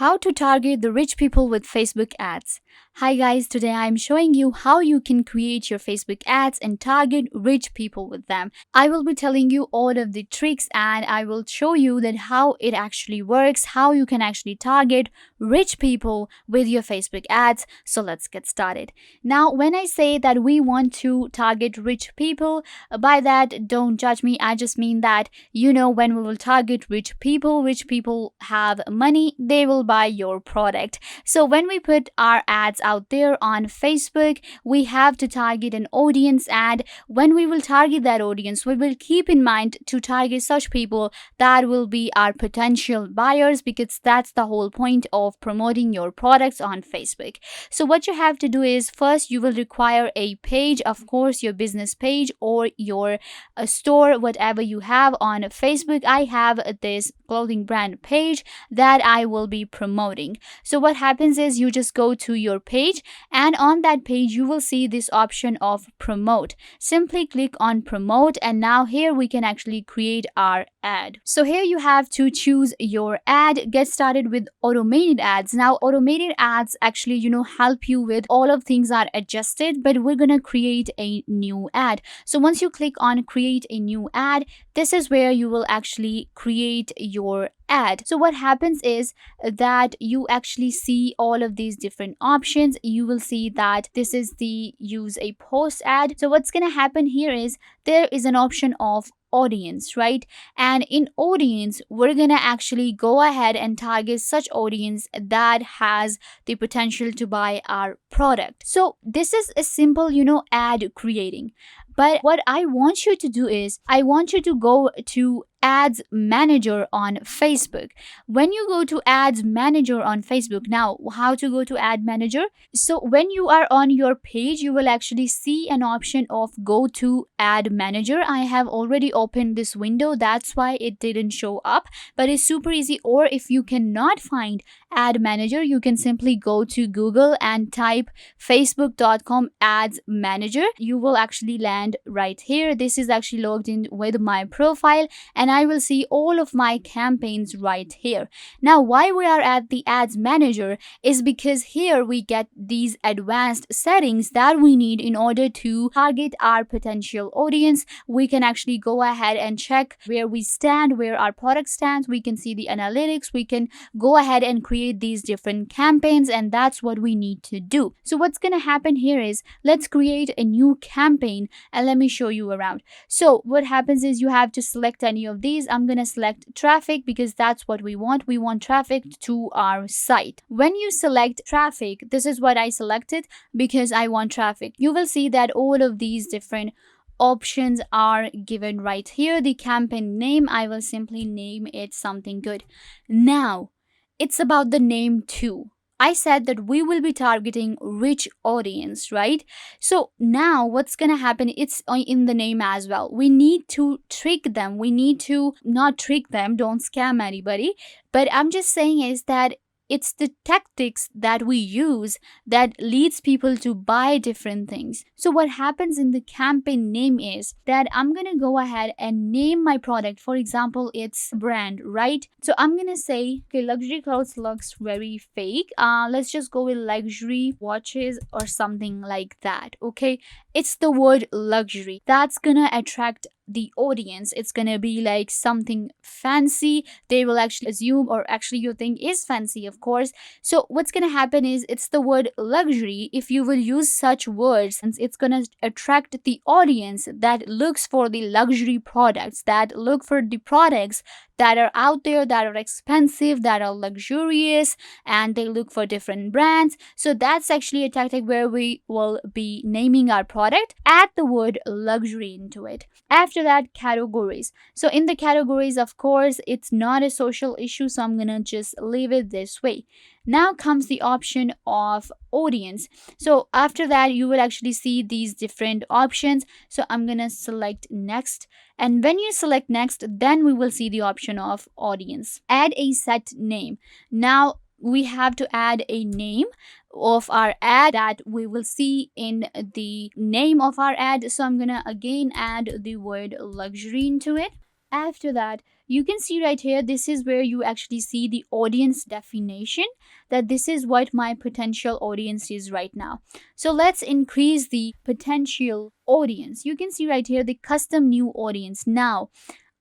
How to target the rich people with Facebook ads. Hi guys, today I'm showing you how you can create your Facebook ads and target rich people with them. I will be telling you all of the tricks and I will show you that how it actually works, how you can actually target rich people with your Facebook ads. So let's get started. Now, when I say that we want to target rich people, by that don't judge me. I just mean that when we will target rich people have money, they will buy your product. So when we put our ads out there on Facebook, we have to target an audience, and when we will target that audience, we will keep in mind to target such people that will be our potential buyers, because that's the whole point of promoting your products on Facebook. So what you have to do is, first you will require a page, of course your business page or your store, whatever you have on Facebook. I have this clothing brand page that I will be promoting. So what happens is, you just go to your page, and on that page you will see this option of promote. Simply click on promote, and now here we can actually create our ad. So here you have to choose your ad. Get started with automated ads. Now automated ads actually help you with all of things are adjusted, but we're gonna create a new ad. So once you click on create a new ad, this is where you will actually create your ad. So what happens is that you actually see all of these different options. You will see that this is the use a post ad. So what's going to happen here is, there is an option of audience, right? And in audience, we're gonna actually go ahead and target such audience that has the potential to buy our product. So this is a simple ad creating. But what I want you to do is, I want you to go to Ads Manager on Facebook. When you go to Ads Manager on Facebook, now how to go to Ad Manager? So when you are on your page, you will actually see an option of go to Ad Manager. I have already opened this window, that's why it didn't show up, but it's super easy. Or if you cannot find Ad Manager, you can simply go to Google and type facebook.com ads manager. You will actually land right here. This is actually logged in with my profile, and I will see all of my campaigns right here. Now why we are at the ads manager is because here we get these advanced settings that we need in order to target our potential audience. We can actually go ahead and check where we stand, where our product stands. We can see the analytics. We can go ahead and create these different campaigns, and that's what we need to do. So what's going to happen here is, let's create a new campaign and let me show you around. So what happens is, you have to select any of these. I'm going to select traffic because that's what we want. We want traffic to our site. When you select traffic, this is what I selected because I want traffic. You will see that all of these different options are given right here. The campaign name, I will simply name it something good. Now it's about the name too. I said that we will be targeting rich audience, right? So now what's gonna happen, it's in the name as well. We need to trick them. We need to not trick them, don't scam anybody. But I'm just saying is that it's the tactics that we use that leads people to buy different things. So what happens in the campaign name is that I'm going to go ahead and name my product. For example, it's brand, right? So I'm going to say, okay, luxury clothes looks very fake. Let's just go with luxury watches or something like that. Okay. It's the word luxury. That's going to attract the audience. It's gonna be like something fancy. They will actually assume, or actually your thing is fancy, of course. So what's gonna happen is, it's the word luxury. If you will use such words, it's gonna attract the audience that looks for the luxury products, that look for the products that are out there, that are expensive, that are luxurious, and they look for different brands. So that's actually a tactic where we will be naming our product, add the word luxury into it. After that, categories. So in the categories, of course, it's not a social issue, so I'm gonna just leave it this way. Now comes the option of audience. So after that, you will actually see these different options. So I'm gonna select next, and when you select next, then we will see the option of audience. Add a set name. Now we have to add a name of our ad that we will see in the name of our ad. So I'm gonna again add the word luxury into it. After that, you can see right here, this is where you actually see the audience definition, that this is what my potential audience is right now. So let's increase the potential audience. You can see right here the custom new audience. Now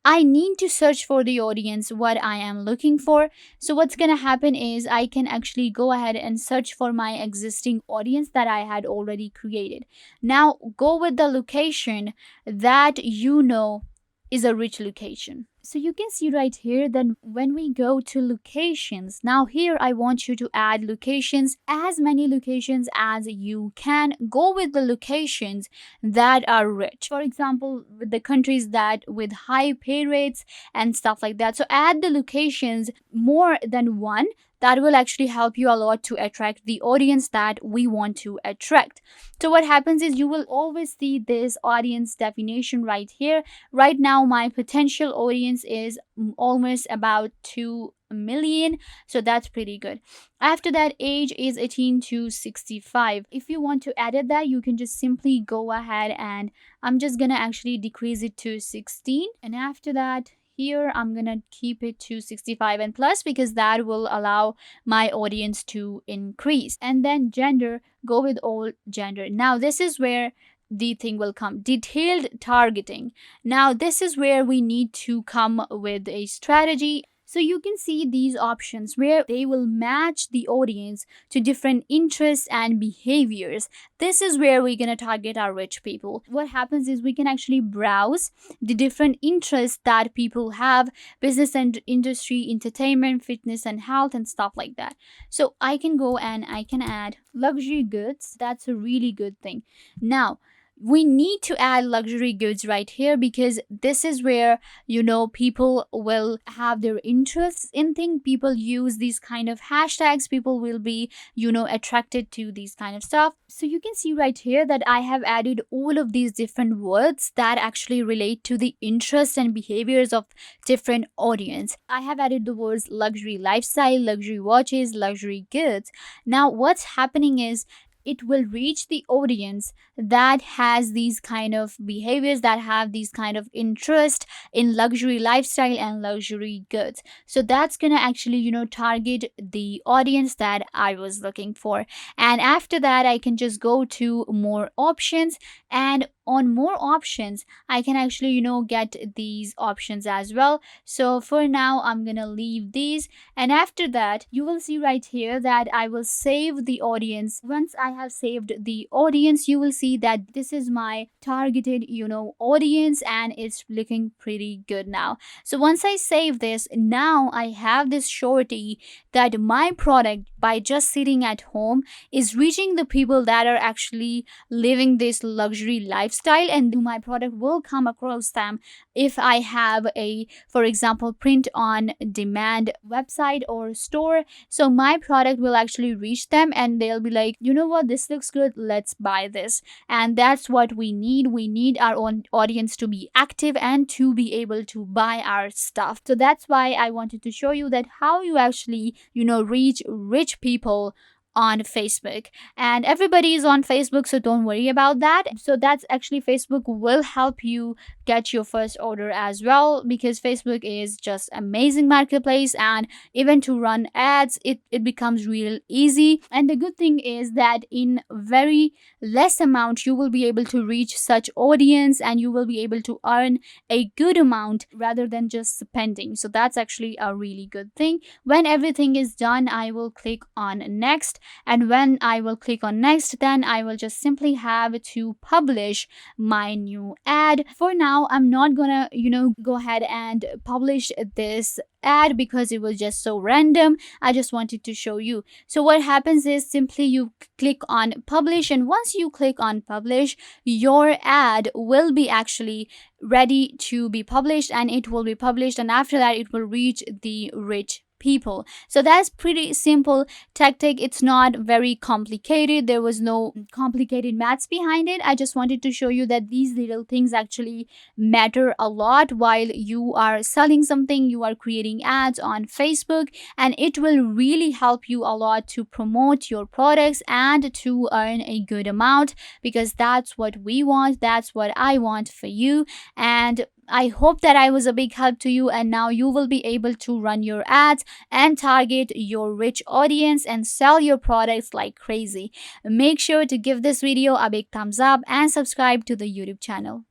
I need to search for the audience what I am looking for. So what's going to happen is I can actually go ahead and search for my existing audience that I had already created. Now go with the location that you know is a rich location. So you can see right here that when we go to locations, now here I want you to add locations, as many locations as you can. Go with the locations that are rich. For example, with the countries that with high pay rates and stuff like that. So add the locations more than one. That will actually help you a lot to attract the audience that we want to attract. So what happens is you will always see this audience definition right here. Right now, my potential audience is almost about 2 million, so that's pretty good. After that, age is 18 to 65. If you want to edit that, you can just simply go ahead, and I'm just gonna actually decrease it to 16, and after that here I'm gonna keep it to 65 and plus, because that will allow my audience to increase. And then gender, go with all gender. Now this is where the thing will come, detailed targeting. Now this is where we need to come with a strategy. So you can see these options where they will match the audience to different interests and behaviors. This is where we're going to target our rich people. What happens is we can actually browse the different interests that people have: business and industry, entertainment, fitness and health, and stuff like that. So I can go and I can add luxury goods. That's a really good thing. Now, we need to add luxury goods right here, because this is where people will have their interests in things. People use these kind of hashtags, people will be attracted to these kind of stuff. So you can see right here that I have added all of these different words that actually relate to the interests and behaviors of different audience. I have added the words luxury lifestyle, luxury watches, luxury goods. Now what's happening is it will reach the audience that has these kind of behaviors, that have these kind of interest in luxury lifestyle and luxury goods. So that's gonna actually target the audience that I was looking for. And after that, I can just go to more options, and on more options I can actually get these options as well. So for now I'm gonna leave these, and after that you will see right here that I will save the audience. Once I have saved the audience, you will see that this is my targeted audience, and it's looking pretty good now. So once I save this, now I have this surety that my product, by just sitting at home, is reaching the people that are actually living this luxury lifestyle, and my product will come across them. If I have a, for example, print on demand website or store, so my product will actually reach them, and they'll be like, you know what, this looks good, let's buy this. And that's what we need. We need our own audience to be active and to be able to buy our stuff. So that's why I wanted to show you that how you actually reach rich people on Facebook. And everybody is on Facebook, so don't worry about that. So that's actually, Facebook will help you get your first order as well, because Facebook is just amazing marketplace, and even to run ads, it becomes real easy. And the good thing is that in very less amount you will be able to reach such audience, and you will be able to earn a good amount rather than just spending. So that's actually a really good thing. When everything is done, I will click on next, and when I will click on next, then I will just simply have to publish my new ad. For now, I'm not gonna go ahead and publish this ad because it was just so random. I just wanted to show you. So what happens is simply you click on publish, and once you click on publish, your ad will be actually ready to be published, and it will be published, and after that it will reach the rich people. So that's pretty simple tactic. It's not very complicated. There was no complicated maths behind it. I just wanted to show you that these little things actually matter a lot while you are selling something, you are creating ads on Facebook, and it will really help you a lot to promote your products and to earn a good amount, because that's what we want, that's what I want for you. And I hope that I was a big help to you, and now you will be able to run your ads and target your rich audience and sell your products like crazy. Make sure to give this video a big thumbs up and subscribe to the YouTube channel.